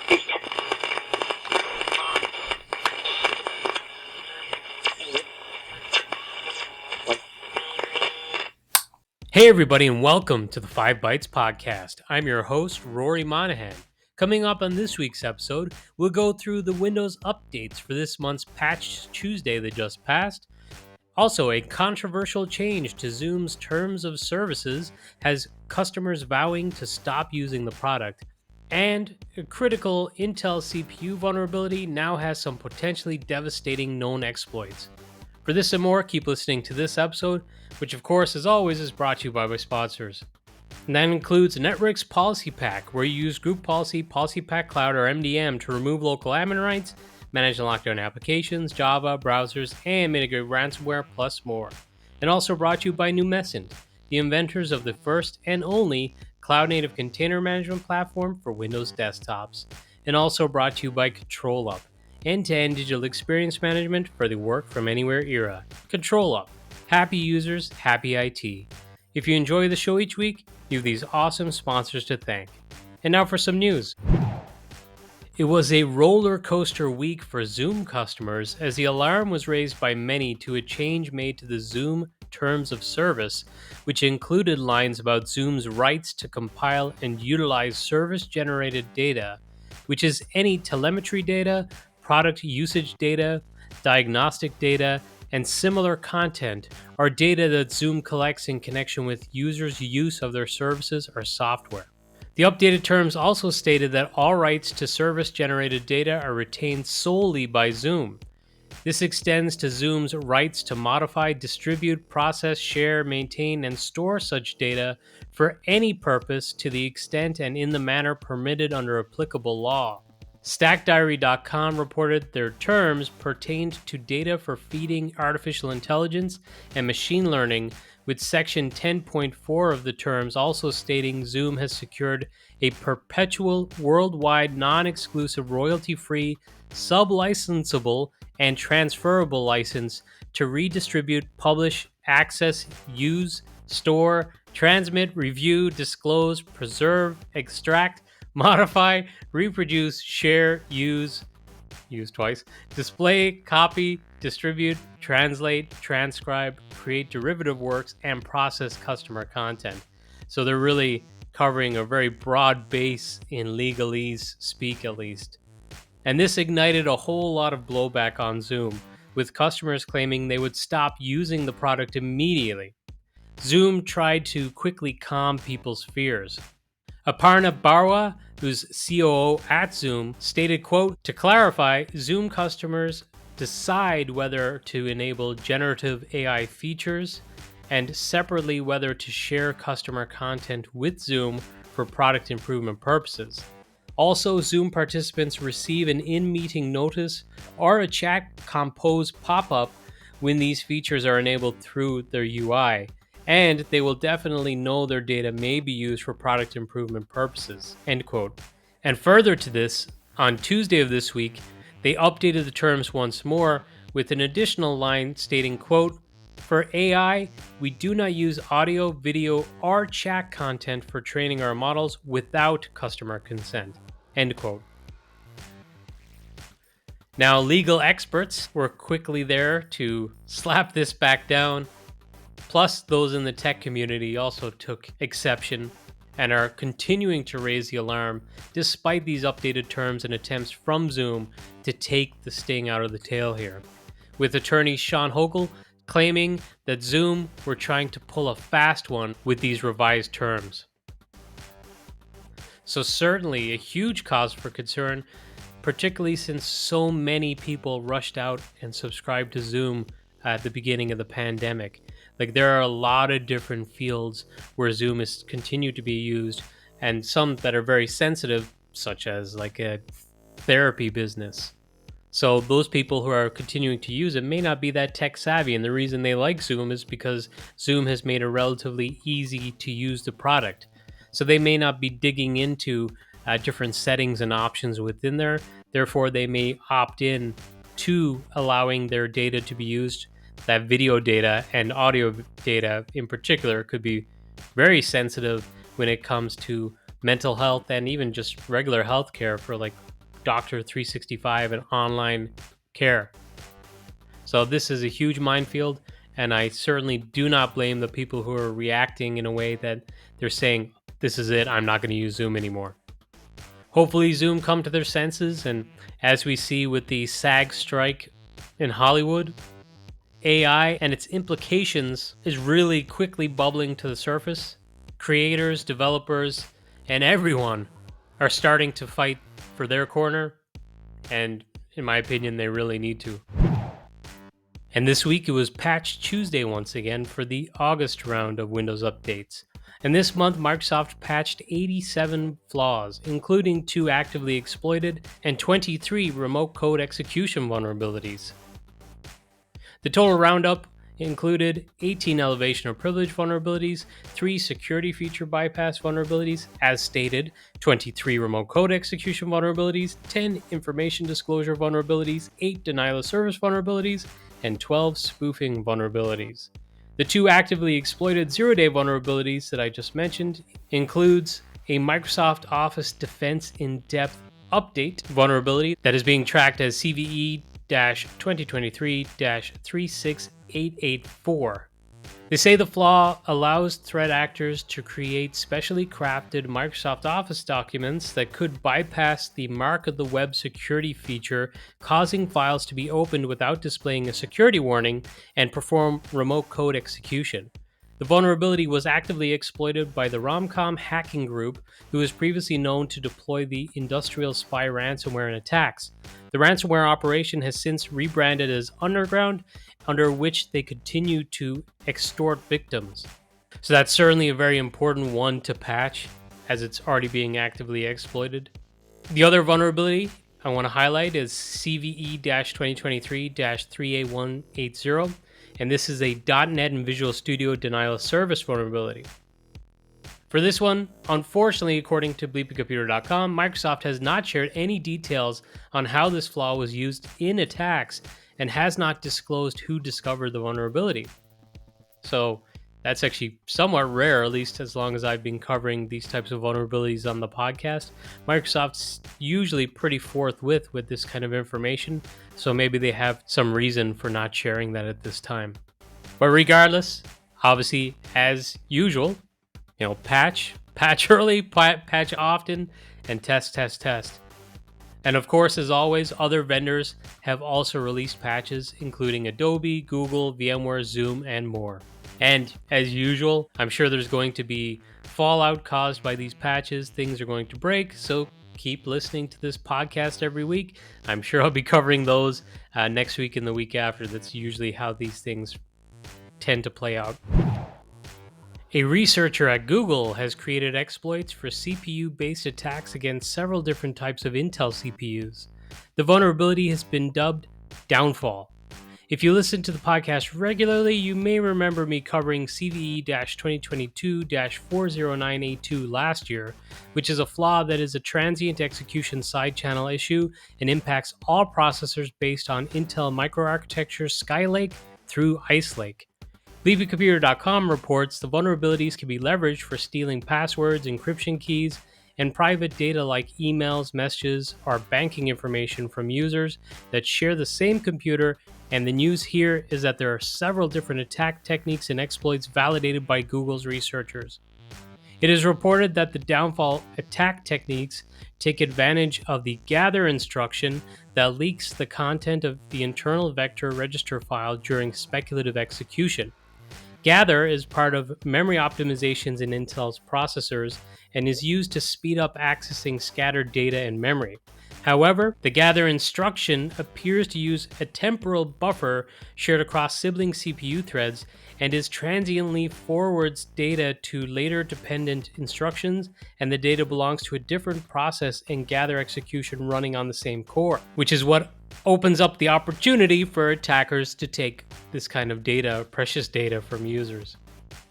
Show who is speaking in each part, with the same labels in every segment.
Speaker 1: Hey everybody, and welcome to the 5 Bytes podcast. I'm your host, Rory Monahan. Coming up on this week's episode, we'll go through the Windows updates for this month's Patch Tuesday that just passed. Also, a controversial change to Zoom's terms of services has customers vowing to stop using the product. And a critical Intel CPU vulnerability now has some potentially devastating known exploits. For this and more, keep listening to this episode, which of course, as always, is brought to you by my sponsors. And that includes Network's Policy Pack, where you use Group Policy, Policy Pack Cloud, or MDM to remove local admin rights, manage and lock down applications, Java, browsers, and mitigate ransomware, plus more. And also brought to you by Numescent, the inventors of the first and only cloud-native container management platform for Windows desktops. And also brought to you by ControlUp, end-to-end digital experience management for the work from anywhere era. ControlUp. Happy users, happy IT. If you enjoy the show each week, you have these awesome sponsors to thank. And now for some news. It was a roller coaster week for Zoom customers as the alarm was raised by many to a change made to the Zoom terms of service, which included lines about Zoom's rights to compile and utilize service-generated data, which is any telemetry data, product usage data, diagnostic data, and similar content are data that Zoom collects in connection with users' use of their services or software. The updated terms also stated that all rights to service-generated data are retained solely by Zoom. This extends to Zoom's rights to modify, distribute, process, share, maintain, and store such data for any purpose to the extent and in the manner permitted under applicable law. StackDiary.com reported their terms pertained to data for feeding artificial intelligence and machine learning, with Section 10.4 of the terms also stating Zoom has secured a perpetual, worldwide, non-exclusive, royalty-free, sub-licensable, and transferable license to redistribute, publish, access, use, store, transmit, review, disclose, preserve, extract, modify, reproduce, share, use twice, display, copy, distribute, translate, transcribe, create derivative works, and process customer content. So they're really covering a very broad base in legalese speak, at least. And this ignited a whole lot of blowback on Zoom, with customers claiming they would stop using the product immediately. Zoom tried to quickly calm people's fears. Aparna Barwa, who's COO at Zoom, stated, quote, "To clarify, Zoom customers decide whether to enable generative AI features and separately whether to share customer content with Zoom for product improvement purposes. Also, Zoom participants receive an in-meeting notice or a chat compose pop-up when these features are enabled through their UI. And they will definitely know their data may be used for product improvement purposes," end quote. And further to this, on Tuesday of this week, they updated the terms once more with an additional line stating, quote, "For AI, we do not use audio, video, or chat content for training our models without customer consent," end quote. Now, legal experts were quickly there to slap this back down. Plus, those in the tech community also took exception and are continuing to raise the alarm despite these updated terms and attempts from Zoom to take the sting out of the tail here, with attorney Sean Hogle claiming that Zoom were trying to pull a fast one with these revised terms. So certainly a huge cause for concern, particularly since so many people rushed out and subscribed to Zoom at the beginning of the pandemic. Like, there are a lot of different fields where Zoom is continued to be used, and some that are very sensitive, such as like a therapy business. So those people who are continuing to use it may not be that tech savvy, and the reason they like Zoom is because Zoom has made it relatively easy to use the product. So they may not be digging into different settings and options within there. Therefore, they may opt in to allowing their data to be used. That video data and audio data in particular could be very sensitive when it comes to mental health and even just regular healthcare for like Doctor 365 and online care. So this is a huge minefield, and I certainly do not blame the people who are reacting in a way that they're saying, this is it, I'm not going to use Zoom anymore. Hopefully Zoom come to their senses, and as we see with the SAG strike in Hollywood, AI and its implications is really quickly bubbling to the surface. Creators, developers, and everyone are starting to fight for their corner, and in my opinion, they really need to. And this week it was Patch Tuesday once again for the August round of Windows updates. And this month, Microsoft patched 87 flaws, including 2 actively exploited and 23 remote code execution vulnerabilities. The total roundup included 18 elevation of privilege vulnerabilities, 3 security feature bypass vulnerabilities, as stated, 23 remote code execution vulnerabilities, 10 information disclosure vulnerabilities, 8 denial of service vulnerabilities, and 12 spoofing vulnerabilities. The 2 actively exploited zero-day vulnerabilities that I just mentioned includes a Microsoft Office Defense in-depth update vulnerability that is being tracked as CVE-2023-36884. They say the flaw allows threat actors to create specially crafted Microsoft Office documents that could bypass the mark of the web security feature, causing files to be opened without displaying a security warning and perform remote code execution. The vulnerability was actively exploited by the Romcom hacking group, who was previously known to deploy the industrial spy ransomware and attacks. The ransomware operation has since rebranded as Underground, under which they continue to extort victims. So that's certainly a very important one to patch, as it's already being actively exploited. The other vulnerability I want to highlight is CVE-2023-38180, and this is a .NET and Visual Studio denial of service vulnerability. For this one, unfortunately, according to bleepingcomputer.com, Microsoft has not shared any details on how this flaw was used in attacks and has not disclosed who discovered the vulnerability. So that's actually somewhat rare, at least as long as I've been covering these types of vulnerabilities on the podcast. Microsoft's usually pretty forthwith with this kind of information, so maybe they have some reason for not sharing that at this time. But regardless, obviously, as usual, patch early, patch often, and test. And of course, as always, other vendors have also released patches, including Adobe, Google, VMware, Zoom, and more. And as usual, I'm sure there's going to be fallout caused by these patches. Things are going to break, so keep listening to this podcast every week. I'm sure I'll be covering those next week and the week after. That's usually how these things tend to play out. A researcher at Google has created exploits for CPU-based attacks against several different types of Intel CPUs. The vulnerability has been dubbed Downfall. If you listen to the podcast regularly, you may remember me covering CVE-2022-40982 last year, which is a flaw that is a transient execution side channel issue and impacts all processors based on Intel microarchitecture Skylake through Ice Lake. Bleepingcomputer.com reports the vulnerabilities can be leveraged for stealing passwords, encryption keys, and private data like emails, messages, or banking information from users that share the same computer, and the news here is that there are several different attack techniques and exploits validated by Google's researchers. It is reported that the downfall attack techniques take advantage of the gather instruction that leaks the content of the internal vector register file during speculative execution. Gather is part of memory optimizations in Intel's processors and is used to speed up accessing scattered data in memory. However, the gather instruction appears to use a temporal buffer shared across sibling CPU threads and is transiently forwards data to later dependent instructions, and the data belongs to a different process and gather execution running on the same core, which is what opens up the opportunity for attackers to take this kind of data, precious data, from users.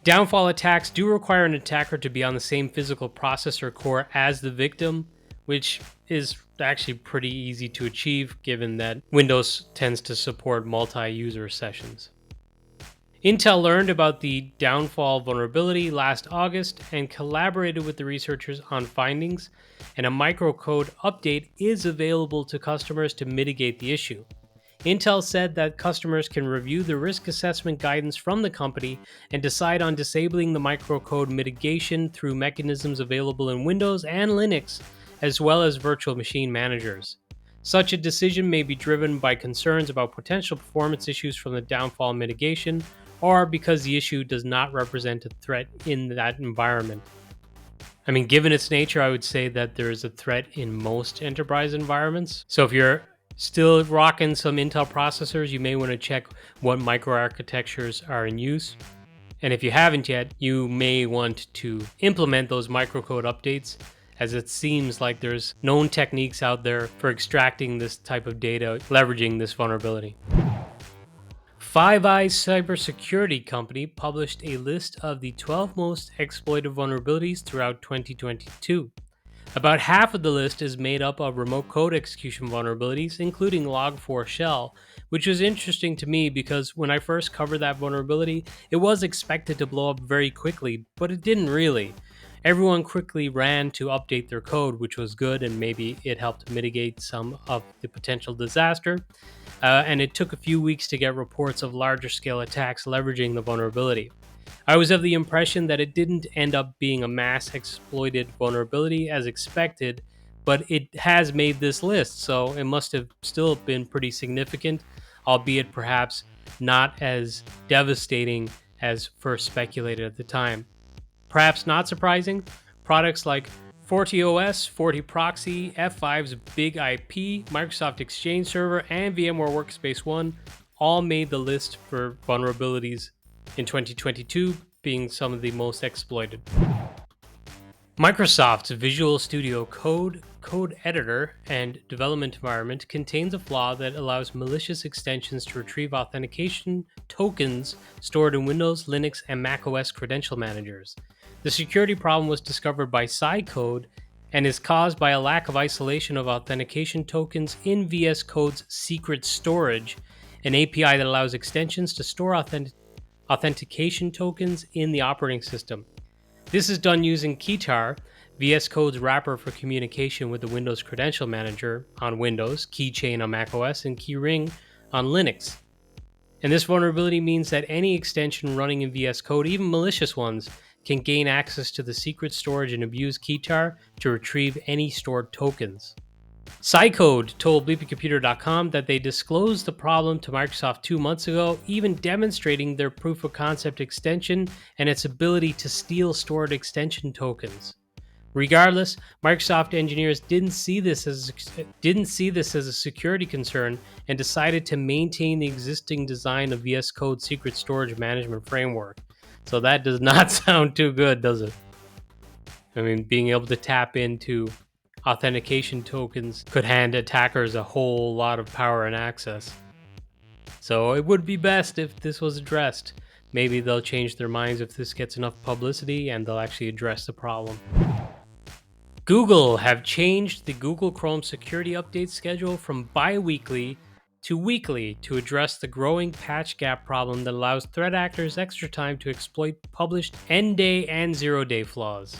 Speaker 1: Downfall attacks do require an attacker to be on the same physical processor core as the victim, which is actually pretty easy to achieve given that Windows tends to support multi-user sessions. Intel learned about the downfall vulnerability last August and collaborated with the researchers on findings, and a microcode update is available to customers to mitigate the issue. Intel said that customers can review the risk assessment guidance from the company and decide on disabling the microcode mitigation through mechanisms available in Windows and Linux, as well as virtual machine managers. Such a decision may be driven by concerns about potential performance issues from the downfall mitigation, or because the issue does not represent a threat in that environment. I mean, given its nature, I would say that there is a threat in most enterprise environments. So if you're still rocking some Intel processors, you may want to check what microarchitectures are in use. And if you haven't yet, you may want to implement those microcode updates, as it seems like there's known techniques out there for extracting this type of data, leveraging this vulnerability. Five Eyes cybersecurity company published a list of the 12 most exploited vulnerabilities throughout 2022. About half of the list is made up of remote code execution vulnerabilities, including Log4Shell, which was interesting to me because when I first covered that vulnerability, it was expected to blow up very quickly, but it didn't really. Everyone quickly ran to update their code, which was good, and maybe it helped mitigate some of the potential disaster. And it took a few weeks to get reports of larger scale attacks leveraging the vulnerability. I was of the impression that it didn't end up being a mass exploited vulnerability as expected, but it has made this list, so it must have still been pretty significant, albeit perhaps not as devastating as first speculated at the time. Perhaps not surprising, products like FortiOS, FortiProxy, F5's Big IP, Microsoft Exchange Server, and VMware Workspace ONE all made the list for vulnerabilities in 2022, being some of the most exploited. Microsoft's Visual Studio Code, code editor, and development environment contains a flaw that allows malicious extensions to retrieve authentication tokens stored in Windows, Linux, and macOS credential managers. The security problem was discovered by Code and is caused by a lack of isolation of authentication tokens in VS Code's secret storage, an API that allows extensions to store authentication tokens in the operating system. This is done using Keytar, VS Code's wrapper for communication with the Windows Credential Manager on Windows, Keychain on macOS, and Keyring on Linux. And this vulnerability means that any extension running in VS Code, even malicious ones, can gain access to the secret storage and abuse Keytar to retrieve any stored tokens. Code told BleepingComputer.com that they disclosed the problem to Microsoft 2 months ago, even demonstrating their proof of concept extension and its ability to steal stored extension tokens. Regardless, Microsoft engineers didn't see this as a security concern and decided to maintain the existing design of VS Code secret storage management framework. So that does not sound too good, does it? I mean, being able to tap into authentication tokens could hand attackers a whole lot of power and access. So it would be best if this was addressed. Maybe they'll change their minds if this gets enough publicity and they'll actually address the problem. Google have changed the Google Chrome security update schedule from bi-weekly to weekly to address the growing patch gap problem that allows threat actors extra time to exploit published end-day and zero-day flaws.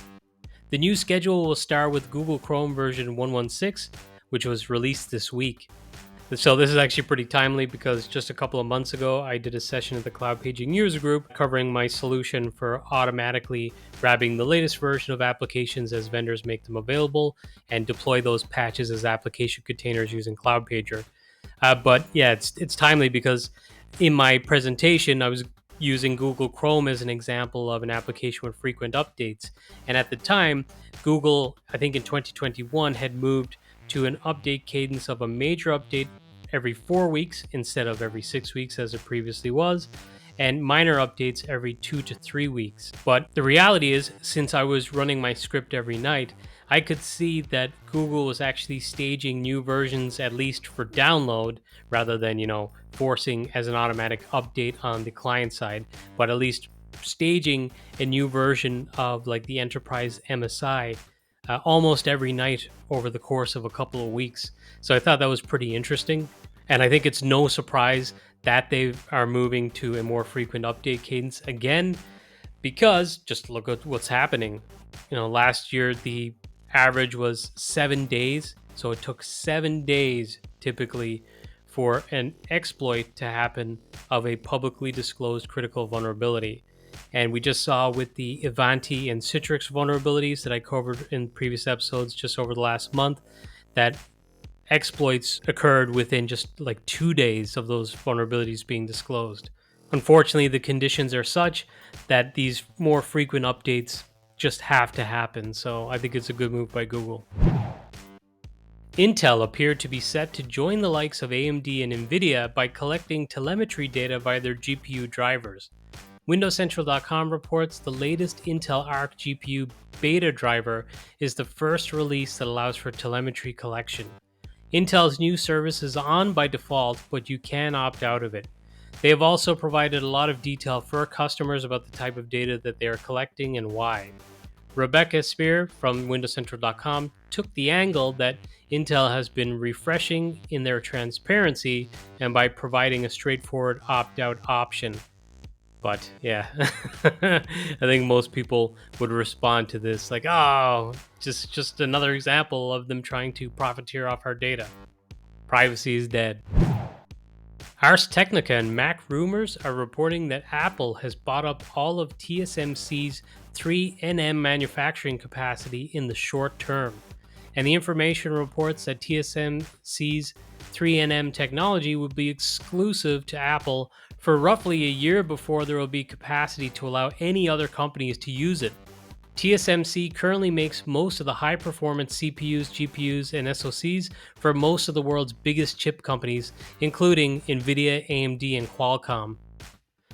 Speaker 1: The new schedule will start with Google Chrome version 1.16, which was released this week. So this is actually pretty timely because just a couple of months ago, I did a session at the Cloud Paging User Group covering my solution for automatically grabbing the latest version of applications as vendors make them available and deploy those patches as application containers using Cloud Pager. But yeah, it's timely because in my presentation, I was using Google Chrome as an example of an application with frequent updates. And at the time, Google, I think in 2021, had moved to an update cadence of a major update every 4 weeks instead of every 6 weeks as it previously was, and minor updates every 2 to 3 weeks. But the reality is, since I was running my script every night, I could see that Google was actually staging new versions, at least for download, rather than, forcing as an automatic update on the client side, but at least staging a new version of like the enterprise MSI almost every night over the course of a couple of weeks. So I thought that was pretty interesting. And I think it's no surprise that they are moving to a more frequent update cadence again, because just look at what's happening. Last year the average was 7 days. So it took 7 days typically for an exploit to happen of a publicly disclosed critical vulnerability. And we just saw with the Ivanti and Citrix vulnerabilities that I covered in previous episodes just over the last month that exploits occurred within just like 2 days of those vulnerabilities being disclosed. Unfortunately, the conditions are such that these more frequent updates just have to happen, so I think it's a good move by Google. Intel appeared to be set to join the likes of AMD and Nvidia by collecting telemetry data via their GPU drivers. WindowsCentral.com reports the latest Intel Arc GPU beta driver is the first release that allows for telemetry collection. Intel's new service is on by default, but you can opt out of it. They have also provided a lot of detail for customers about the type of data that they are collecting and why. Rebecca Spear from WindowsCentral.com took the angle that Intel has been refreshing in their transparency and by providing a straightforward opt-out option. But yeah, I think most people would respond to this like, oh, just another example of them trying to profiteer off our data. Privacy is dead. Ars Technica and Mac Rumors are reporting that Apple has bought up all of TSMC's 3nm manufacturing capacity in the short term. And the information reports that TSMC's 3nm technology will be exclusive to Apple for roughly a year before there will be capacity to allow any other companies to use it. TSMC currently makes most of the high-performance CPUs, GPUs, and SoCs for most of the world's biggest chip companies, including NVIDIA, AMD, and Qualcomm.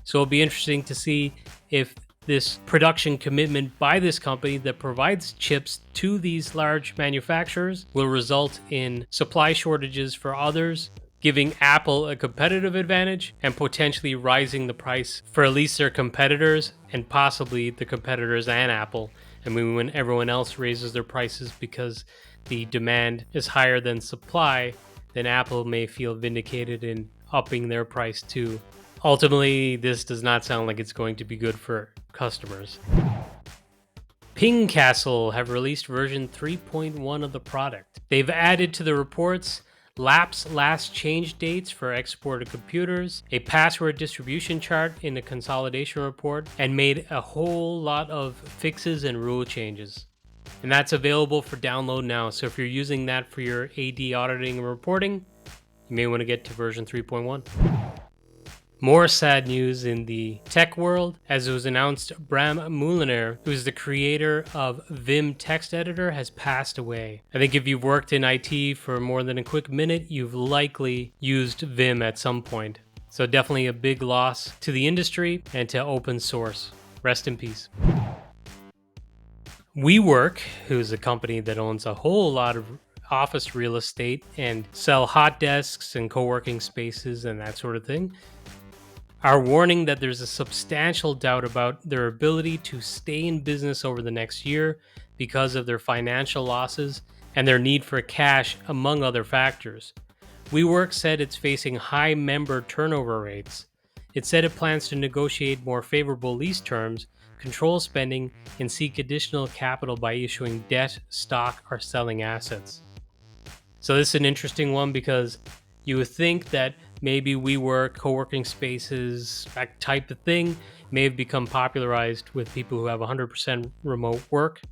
Speaker 1: So it'll be interesting to see if this production commitment by this company that provides chips to these large manufacturers will result in supply shortages for others, giving Apple a competitive advantage and potentially rising the price for at least their competitors and possibly the competitors and Apple. I mean, when everyone else raises their prices because the demand is higher than supply, then Apple may feel vindicated in upping their price too. Ultimately, this does not sound like it's going to be good for customers. Pingcastle have released version 3.1 of the product. They've added to the reports lapse last change dates for exported computers, a password distribution chart in the consolidation report, and made a whole lot of fixes and rule changes. And that's available for download now, so if you're using that for your AD auditing and reporting, you may want to get to version 3.1. More sad news in the tech world, as it was announced Bram Mouliner, who is the creator of Vim text editor, has passed away. I think if you've worked in IT for more than a quick minute, you've likely used Vim at some point. So definitely a big loss to the industry and to open source. Rest in peace. WeWork, who's a company that owns a whole lot of office real estate and sell hot desks and co-working spaces and that sort of thing, are warning that there's a substantial doubt about their ability to stay in business over the next year because of their financial losses and their need for cash, among other factors. WeWork said it's facing high member turnover rates. It said it plans to negotiate more favorable lease terms, control spending, and seek additional capital by issuing debt, stock, or selling assets. So this is an interesting one because you would think that maybe WeWork, co-working spaces, that type of thing may have become popularized with people who have 100% remote work,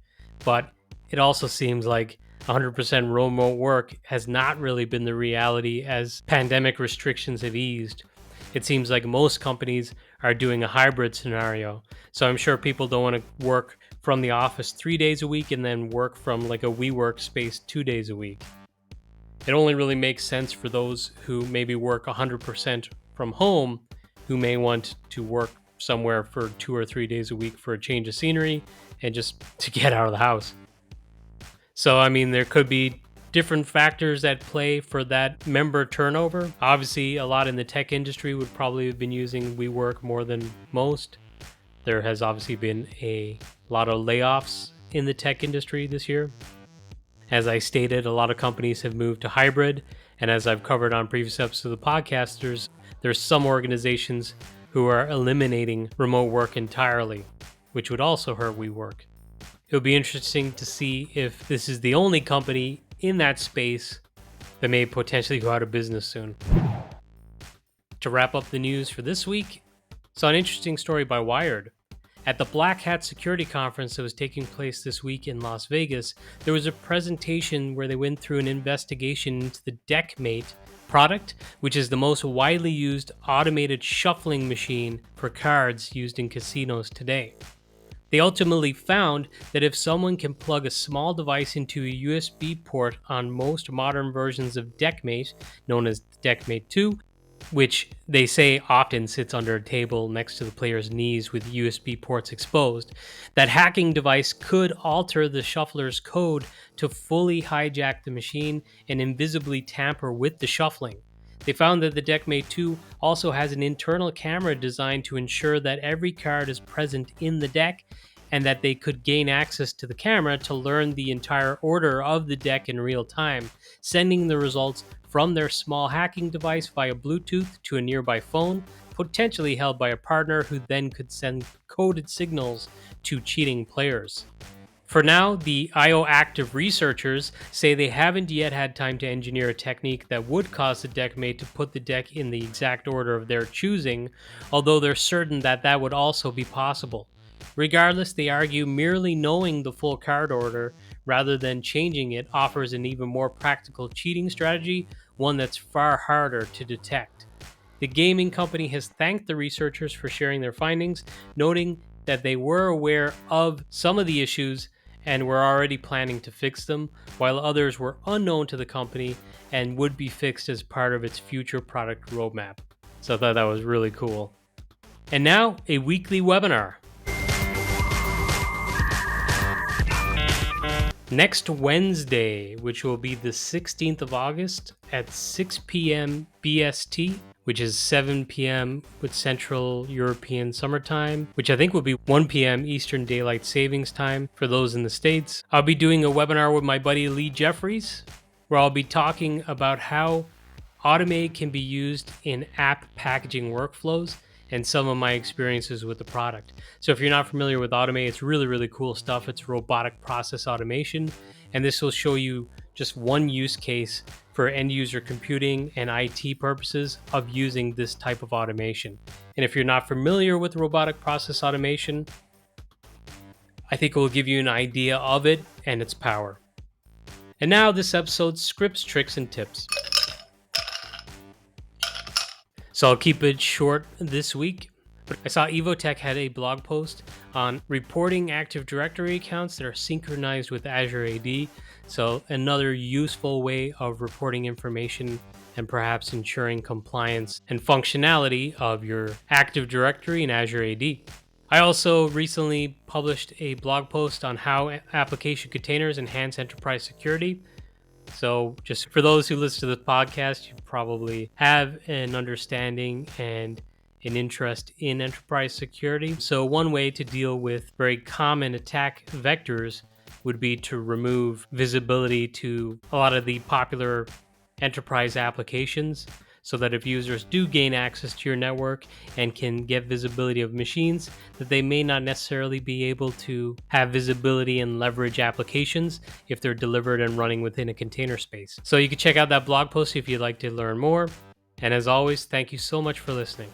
Speaker 1: but it also seems like 100% remote work has not really been the reality as pandemic restrictions have eased. It seems like most companies are doing a hybrid scenario. So I'm sure people don't want to work from the office 3 days a week and then work from like a WeWork space 2 days a week. It only really makes sense for those who maybe work 100% from home, who may want to work somewhere for 2 or 3 days a week for a change of scenery and just to get out of the house. So, I mean, there could be different factors at play for that member turnover. Obviously, a lot in the tech industry would probably have been using WeWork more than most. There has obviously been a lot of layoffs in the tech industry this year. As I stated, a lot of companies have moved to hybrid, and as I've covered on previous episodes of the podcast, there's some organizations who are eliminating remote work entirely, which would also hurt WeWork. It would be interesting to see if this is the only company in that space that may potentially go out of business soon. To wrap up the news for this week, saw an interesting story by Wired. At the Blackhat security conference that was taking place this week in Las Vegas, there was a presentation where they went through an investigation into the DeckMate product, which is the most widely used automated shuffling machine for cards used in casinos today. They ultimately found that if someone can plug a small device into a USB port on most modern versions of DeckMate, known as DeckMate 2, which they say often sits under a table next to the player's knees with USB ports exposed, that hacking device could alter the shuffler's code to fully hijack the machine and invisibly tamper with the shuffling. They found that the DeckMate 2 also has an internal camera designed to ensure that every card is present in the deck, and that they could gain access to the camera to learn the entire order of the deck in real time, sending the results from their small hacking device via Bluetooth to a nearby phone, potentially held by a partner who then could send coded signals to cheating players. For now, the IO Active researchers say they haven't yet had time to engineer a technique that would cause the deckmate to put the deck in the exact order of their choosing, although they're certain that that would also be possible. Regardless, they argue merely knowing the full card order rather than changing it offers an even more practical cheating strategy, one that's far harder to detect. The gaming company has thanked the researchers for sharing their findings, noting that they were aware of some of the issues and were already planning to fix them, while others were unknown to the company and would be fixed as part of its future product roadmap. So I thought that was really cool. And now, a weekly webinar. Next Wednesday, which will be the 16th of August at 6 p.m. BST, which is 7 p.m. with Central European Summertime, which I think will be 1 p.m. Eastern Daylight Savings Time for those in the States. I'll be doing a webinar with my buddy Lee Jeffries, where I'll be talking about how Automate can be used in app packaging workflows and some of my experiences with the product. So if you're not familiar with Automate, it's really, really cool stuff. It's robotic process automation, and this will show you just one use case for end user computing and IT purposes of using this type of automation. And if you're not familiar with robotic process automation, I think it will give you an idea of it and its power. And now this episode's scripts, tricks, and tips. So I'll keep it short this week. I saw Evotech had a blog post on reporting Active Directory accounts that are synchronized with Azure AD. So another useful way of reporting information and perhaps ensuring compliance and functionality of your Active Directory in Azure AD. I also recently published a blog post on how application containers enhance enterprise security. So just for those who listen to this podcast, you probably have an understanding and an interest in enterprise security. So one way to deal with very common attack vectors would be to remove visibility to a lot of the popular enterprise applications, so that if users do gain access to your network and can get visibility of machines, that they may not necessarily be able to have visibility and leverage applications if they're delivered and running within a container space. So you can check out that blog post if you'd like to learn more. And as always, thank you so much for listening.